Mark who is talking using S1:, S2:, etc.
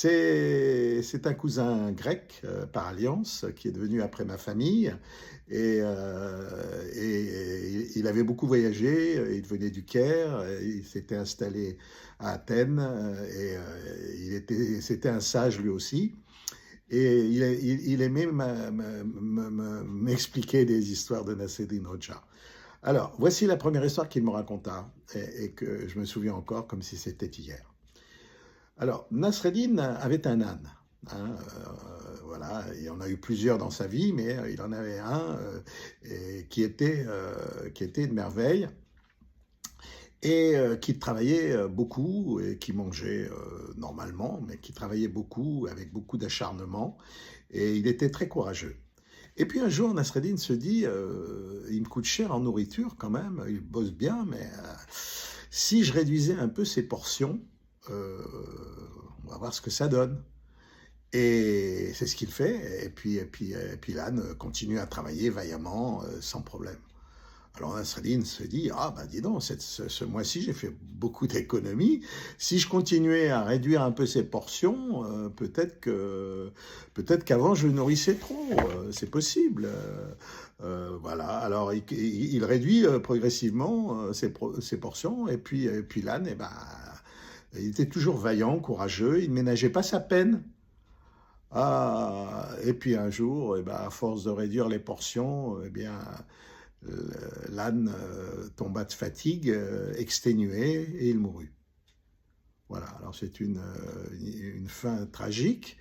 S1: C'est un cousin grec, par alliance, qui est devenu après ma famille et il avait beaucoup voyagé, il venait du Caire, il s'était installé à Athènes, c'était un sage lui aussi et il aimait m'expliquer des histoires de Nasreddin Hoxha. Alors, voici la première histoire qu'il me raconta et que je me souviens encore comme si c'était hier. Alors, Nasreddin avait un âne. Hein, voilà, il y en a eu plusieurs dans sa vie, mais il en avait un qui était une merveille et qui travaillait beaucoup et qui mangeait normalement, mais qui travaillait beaucoup avec beaucoup d'acharnement et il était très courageux. Et puis un jour, Nasreddin se dit, il me coûte cher en nourriture quand même, il bosse bien, mais si je réduisais un peu ses portions, euh, on va voir ce que ça donne. Et c'est ce qu'il fait. Et puis l'âne continue à travailler vaillamment, sans problème. Alors Nasreddin se dit, ah ben dis donc, ce mois-ci j'ai fait beaucoup d'économies. Si je continuais à réduire un peu ces portions, peut-être qu'avant je le nourrissais trop. C'est possible. Voilà. Alors il réduit progressivement ses portions. Et puis l'âne, eh ben, il était toujours vaillant, courageux. Il ne ménageait pas sa peine. Ah, et puis un jour, eh ben, à force de réduire les portions, eh bien, l'âne tomba de fatigue, exténué, et il mourut. Voilà, alors c'est une fin tragique,